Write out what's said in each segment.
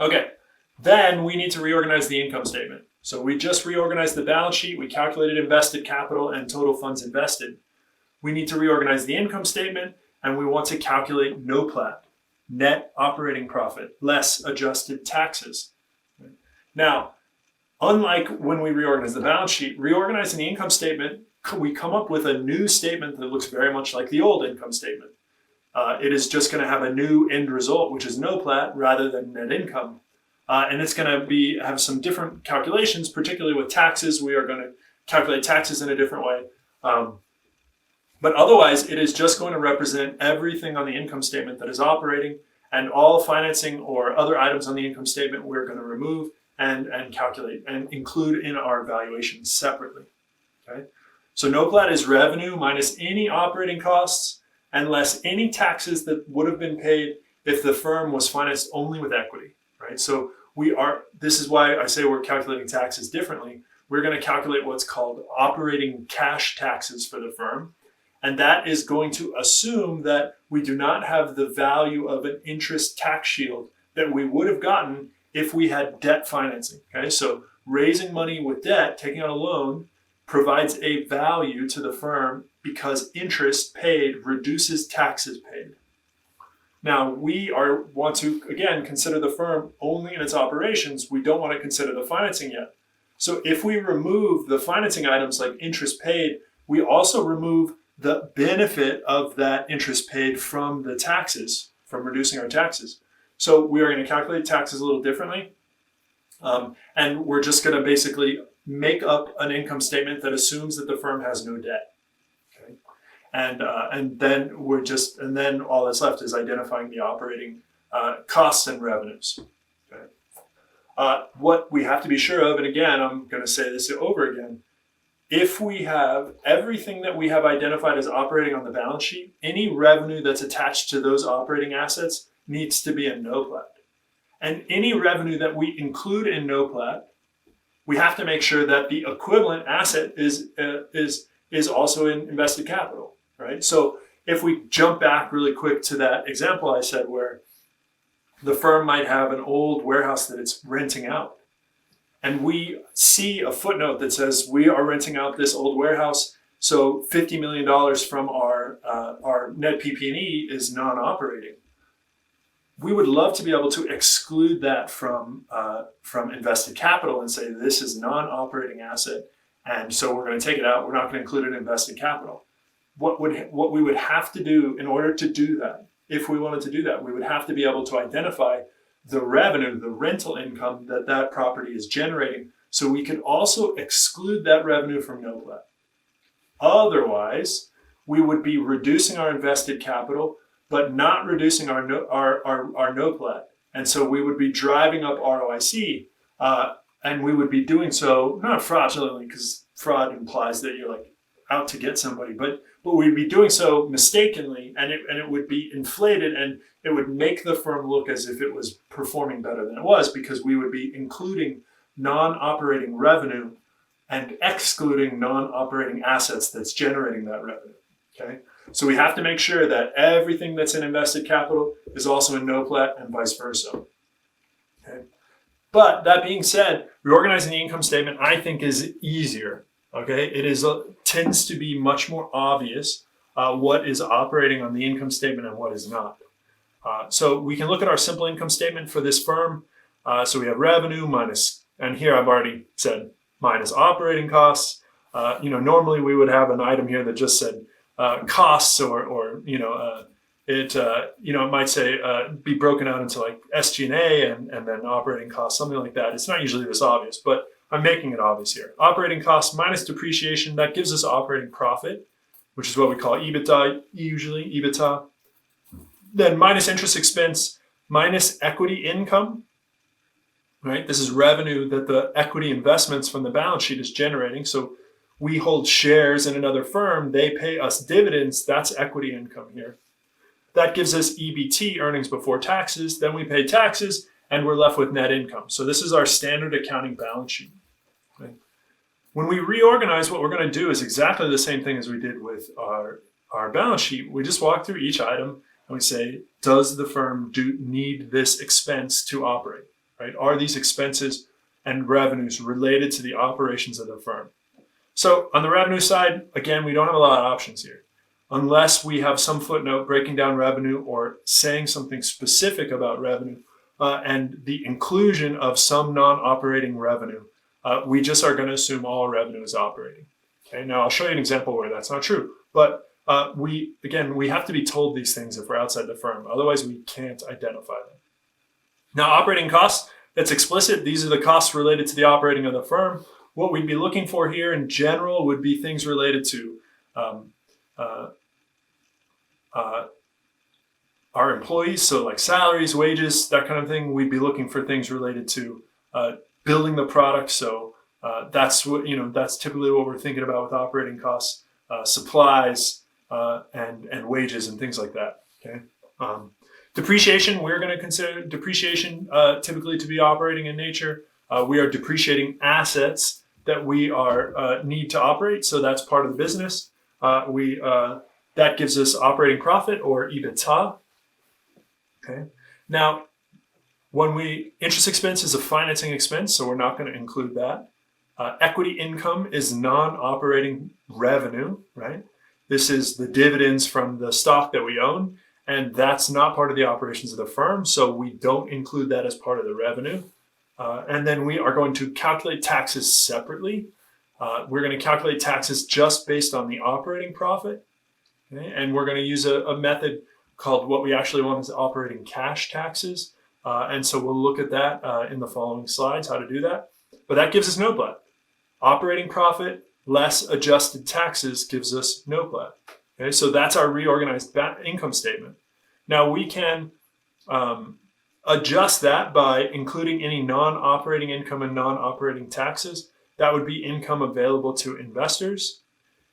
Okay, then we need to reorganize the income statement. So we just reorganized the balance sheet, we calculated invested capital and total funds invested. We need to reorganize the income statement, and we want to calculate NOPLAT, net operating profit, less adjusted taxes. Now, unlike when we reorganize the balance sheet, reorganizing the income statement, we come up with a new statement that looks very much like the old income statement. It is just going to have a new end result, which is NOPLAT rather than net income. And it's going to have some different calculations, particularly with taxes. We are going to calculate taxes in a different way. But otherwise, it is just going to represent everything on the income statement that is operating, and all financing or other items on the income statement we're going to remove and calculate and include in our valuation separately. Okay? So NOPLAT is revenue minus any operating costs and less any taxes that would have been paid if the firm was financed only with equity. Right? So this is why I say we're calculating taxes differently. We're going to calculate what's called operating cash taxes for the firm. And that is going to assume that we do not have the value of an interest tax shield that we would have gotten if we had debt financing. Okay, so raising money with debt, taking out a loan, provides a value to the firm because interest paid reduces taxes paid. Now, we want to, again, consider the firm only in its operations. We don't want to consider the financing yet. So if we remove the financing items like interest paid, we also remove the benefit of that interest paid from the taxes, from reducing our taxes. So we are going to calculate taxes a little differently. And we're just going to basically make up an income statement that assumes that the firm has no debt. Okay? And then all that's left is identifying the operating costs and revenues. Okay? What we have to be sure of, and again, I'm going to say this over again, if we have everything that we have identified as operating on the balance sheet, any revenue that's attached to those operating assets needs to be in NOPLAT. And any revenue that we include in NOPLAT, we have to make sure that the equivalent asset is also in invested capital, right? So if we jump back really quick to that example I said where the firm might have an old warehouse that it's renting out, and we see a footnote that says we are renting out this old warehouse, so $50 million from our net PP&E is non-operating. We would love to be able to exclude that from invested capital and say this is non-operating asset, and so we're going to take it out. We're not going to include it in invested capital. What we would have to do in order to do that, if we wanted to do that, we would have to be able to identify the revenue, the rental income that property is generating, so we could also exclude that revenue from NOPLAT. Otherwise, we would be reducing our invested capital, but not reducing our NOPLAT. And so we would be driving up ROIC, and we would be doing so, not fraudulently, because fraud implies that you're like out to get somebody, but we'd be doing so mistakenly, and it would be inflated, and it would make the firm look as if it was performing better than it was, because we would be including non-operating revenue and excluding non-operating assets that's generating that revenue. Okay, so we have to make sure that everything that's in invested capital is also in NOPLAT and vice versa. Okay, but that being said, reorganizing the income statement I think is easier. Okay, it tends to be much more obvious what is operating on the income statement and what is not. So we can look at our simple income statement for this firm. So we have revenue minus, and here I've already said minus operating costs. Normally we would have an item here that just said costs, or it might say be broken out into like SG&A and then operating costs, something like that. It's not usually this obvious, but I'm making it obvious here. Operating costs minus depreciation, that gives us operating profit, which is what we call EBITDA, usually EBITDA. Then minus interest expense, minus equity income, right? This is revenue that the equity investments from the balance sheet is generating. So we hold shares in another firm, they pay us dividends, that's equity income here. That gives us EBT, earnings before taxes, then we pay taxes, and we're left with net income. So this is our standard accounting balance sheet. Okay? When we reorganize, what we're going to do is exactly the same thing as we did with our balance sheet. We just walk through each item and we say, does the firm need this expense to operate? right? Are these expenses and revenues related to the operations of the firm? So on the revenue side, again, we don't have a lot of options here. Unless we have some footnote breaking down revenue or saying something specific about revenue and the inclusion of some non-operating revenue, we just are going to assume all revenue is operating. Okay, now I'll show you an example where that's not true. But we have to be told these things if we're outside the firm. Otherwise, we can't identify them. Now, operating costs, that's explicit. These are the costs related to the operating of the firm. What we'd be looking for here in general would be things related to our employees, so like salaries, wages, that kind of thing. We'd be looking for things related to building the product. So that's typically what we're thinking about with operating costs, supplies and wages and things like that. Okay. Depreciation, we're going to consider depreciation typically to be operating in nature. We are depreciating assets that we need to operate, so that's part of the business. That gives us operating profit or EBITDA. Okay. Now, interest expense is a financing expense, so we're not going to include that. Equity income is non-operating revenue, right? This is the dividends from the stock that we own, and that's not part of the operations of the firm, so we don't include that as part of the revenue. And then we are going to calculate taxes separately. We're going to calculate taxes just based on the operating profit. Okay? And we're going to use a method called what we actually want is operating cash taxes. And so we'll look at that in the following slides, how to do that. But that gives us NOPLAT. Operating profit less adjusted taxes gives us NOPLAT. Okay? So that's our reorganized income statement. Now we can adjust that by including any non-operating income and non-operating taxes. That would be income available to investors.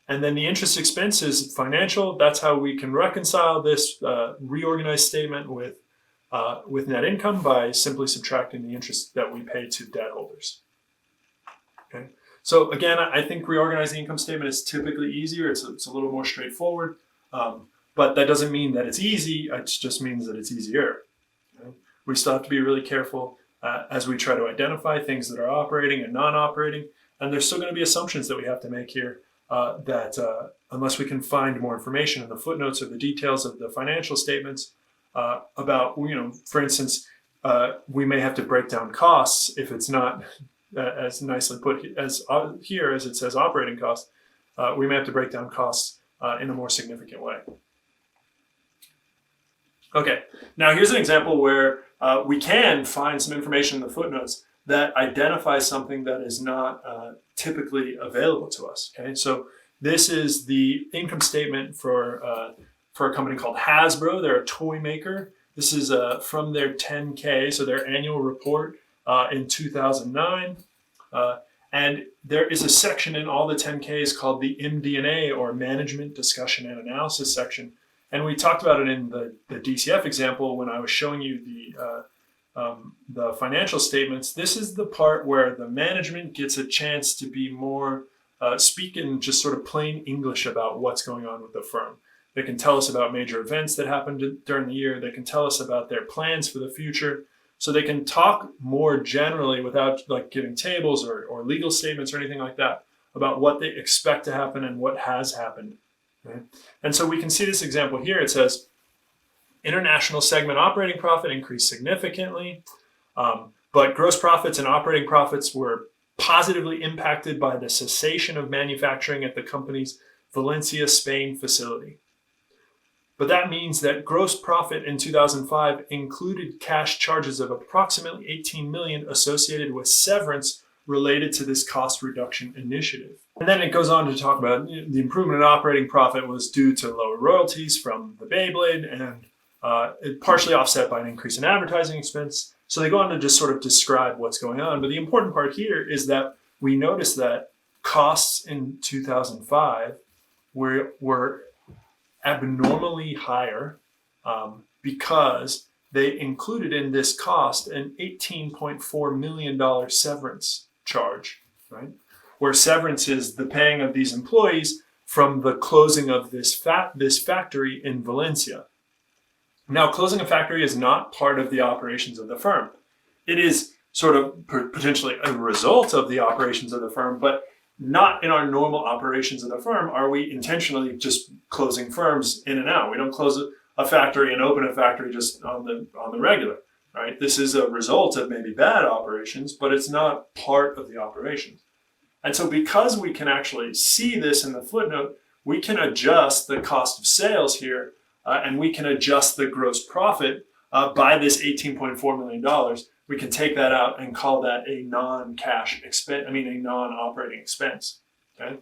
And then the interest expense is financial. That's how we can reconcile this reorganized statement with net income by simply subtracting the interest that we pay to debt holders. Okay. So again, I think reorganizing the income statement is typically easier. It's a little more straightforward, but that doesn't mean that it's easy. It just means that it's easier. Okay. We still have to be really careful as we try to identify things that are operating and non-operating. And there's still going to be assumptions that we have to make here that unless we can find more information in the footnotes or the details of the financial statements about, for instance, we may have to break down costs if it's not as nicely put as here as it says operating costs. We may have to break down costs in a more significant way. Okay, now here's an example where we can find some information in the footnotes that identifies something that is not typically available to us. Okay, so this is the income statement for a company called Hasbro. They're a toy maker. This is from their 10K, so their annual report in 2009. And there is a section in all the 10Ks called the MD&A, or Management Discussion and Analysis section. And we talked about it in the DCF example when I was showing you the financial statements. This is the part where the management gets a chance to be more speak in just sort of plain English about what's going on with the firm. They can tell us about major events that happened during the year. They can tell us about their plans for the future. So they can talk more generally without like giving tables or legal statements or anything like that about what they expect to happen and what has happened. Okay? And so we can see this example here. It says, international segment operating profit increased significantly, but gross profits and operating profits were positively impacted by the cessation of manufacturing at the company's Valencia, Spain facility. But that means that gross profit in 2005 included cash charges of approximately $18 million associated with severance related to this cost reduction initiative. And then it goes on to talk about the improvement in operating profit was due to lower royalties from the Beyblade and it partially offset by an increase in advertising expense. So they go on to just sort of describe what's going on. But the important part here is that we notice that costs in 2005 were abnormally higher because they included in this cost an $18.4 million severance charge, right? Where severance is the paying of these employees from the closing of this factory in Valencia. Now, closing a factory is not part of the operations of the firm. It is sort of potentially a result of the operations of the firm, but not in our normal operations of the firm are we intentionally just closing firms in and out. We don't close a factory and open a factory just on the regular, right? This is a result of maybe bad operations, but it's not part of the operations. And so because we can actually see this in the footnote, we can adjust the cost of sales here, and we can adjust the gross profit by this $18.4 million. We can take that out and call that a non-cash expense, a non-operating expense, okay?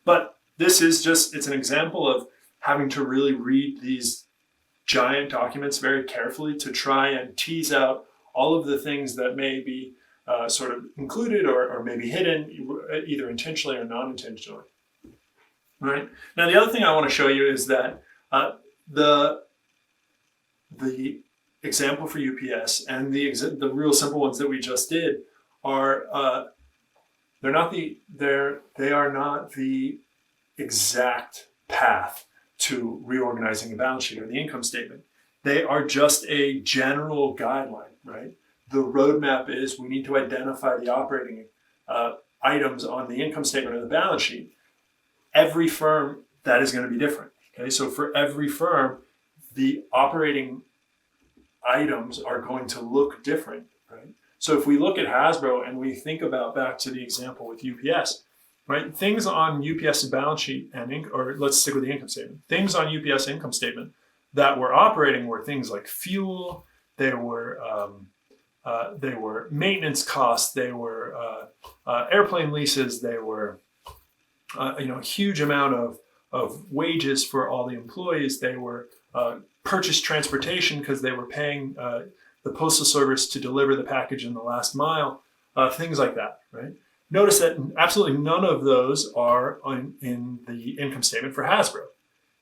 But this is it's an example of having to really read these giant documents very carefully to try and tease out all of the things that may be sort of included or maybe hidden, either intentionally or non-intentionally. Right. Now, the other thing I want to show you is that the example for UPS and the real simple ones that we just did are they are not the exact path to reorganizing a balance sheet or the income statement. They are just a general guideline, right? The roadmap is we need to identify the operating items on the income statement or the balance sheet. Every firm, that is going to be different. Okay, so for every firm, the operating items are going to look different, right? So if we look at Hasbro and we think about back to the example with UPS, right? Things on UPS balance sheet or let's stick with the income statement. Things on UPS income statement that were operating were things like fuel. They were maintenance costs. They were airplane leases. They were a huge amount of wages for all the employees. They were purchased transportation because they were paying the postal service to deliver the package in the last mile, things like that, right? Notice that absolutely none of those are in the income statement for Hasbro.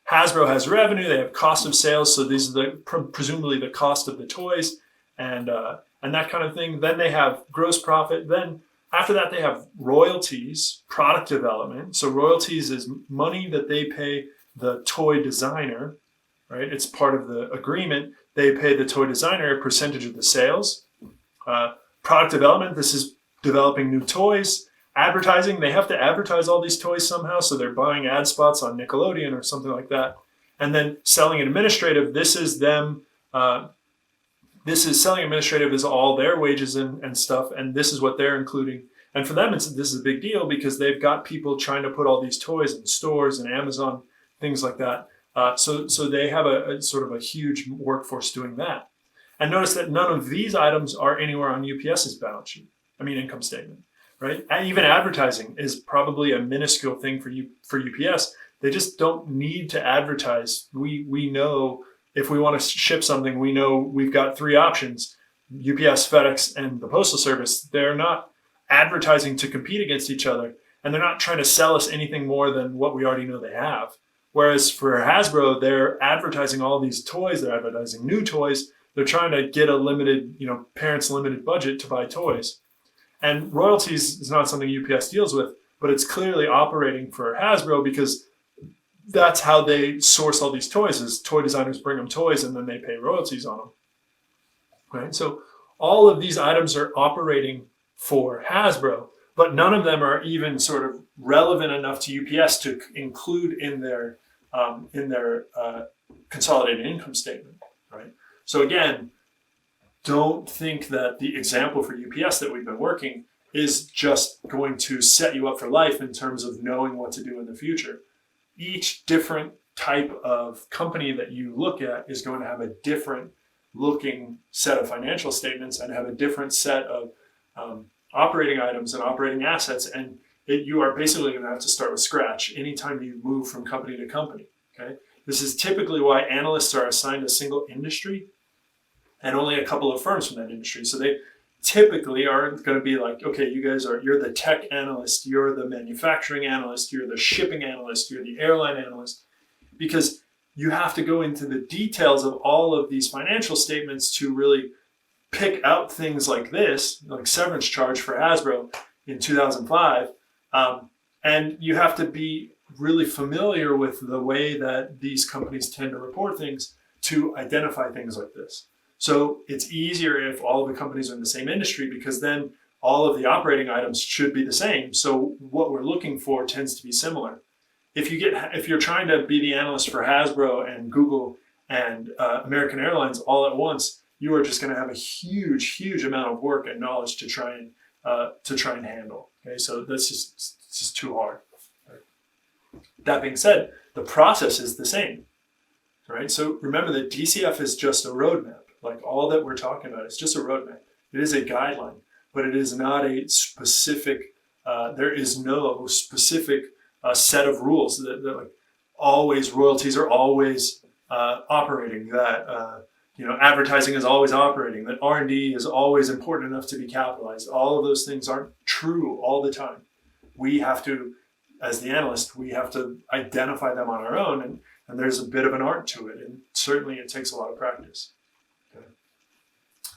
Hasbro has revenue, they have cost of sales, so these are presumably the cost of the toys and that kind of thing. Then they have gross profit. Then after that, they have royalties, product development. So royalties is money that they pay the toy designer, right? It's part of the agreement. They pay the toy designer a percentage of the sales. Product development, this is developing new toys. Advertising, they have to advertise all these toys somehow, so they're buying ad spots on Nickelodeon or something like that. And then selling and administrative, this is them. This is selling administrative is all their wages and stuff, and this is what they're including. And for them, this is a big deal because they've got people trying to put all these toys in stores and Amazon, things like that. So they have a sort of a huge workforce doing that. And notice that none of these items are anywhere on UPS's balance sheet. Income statement, right? And even advertising is probably a minuscule thing for UPS. They just don't need to advertise. We know if we want to ship something, we know we've got three options: UPS, FedEx, and the Postal Service. They're not advertising to compete against each other, and they're not trying to sell us anything more than what we already know they have. Whereas for Hasbro, they're advertising all these toys. They're advertising new toys. They're trying to get a limited, parents' limited budget to buy toys. And royalties is not something UPS deals with, but it's clearly operating for Hasbro because that's how they source all these toys, is toy designers bring them toys and then they pay royalties on them. Right? So all of these items are operating for Hasbro, but none of them are even sort of relevant enough to UPS to include in their consolidated income statement. Right? So again, don't think that the example for UPS that we've been working is just going to set you up for life in terms of knowing what to do in the future. Each different type of company that you look at is going to have a different looking set of financial statements and have a different set of operating items and operating assets. And you are basically going to have to start with scratch anytime you move from company to company. Okay? This is typically why analysts are assigned a single industry and only a couple of firms from that industry. So they typically are going to be like, okay, you're the tech analyst, you're the manufacturing analyst, you're the shipping analyst, you're the airline analyst, because you have to go into the details of all of these financial statements to really pick out things like this, like severance charge for Hasbro in 2005. And you have to be really familiar with the way that these companies tend to report things to identify things like this. So it's easier if all of the companies are in the same industry, because then all of the operating items should be the same. So what we're looking for tends to be similar. If you're trying to be the analyst for Hasbro and Google and American Airlines all at once, you are just going to have a huge amount of work and knowledge to try and handle. Okay, so that's just too hard. That being said, the process is the same. Right? So remember that DCF is just a roadmap. Like all that we're talking about is just a roadmap. It is a guideline, but it is not a specific. There is no specific set of rules that like always royalties are always operating. That advertising is always operating. That R&D is always important enough to be capitalized. All of those things aren't true all the time. We have to, as the analyst, we have to identify them on our own, and there's a bit of an art to it, and certainly it takes a lot of practice.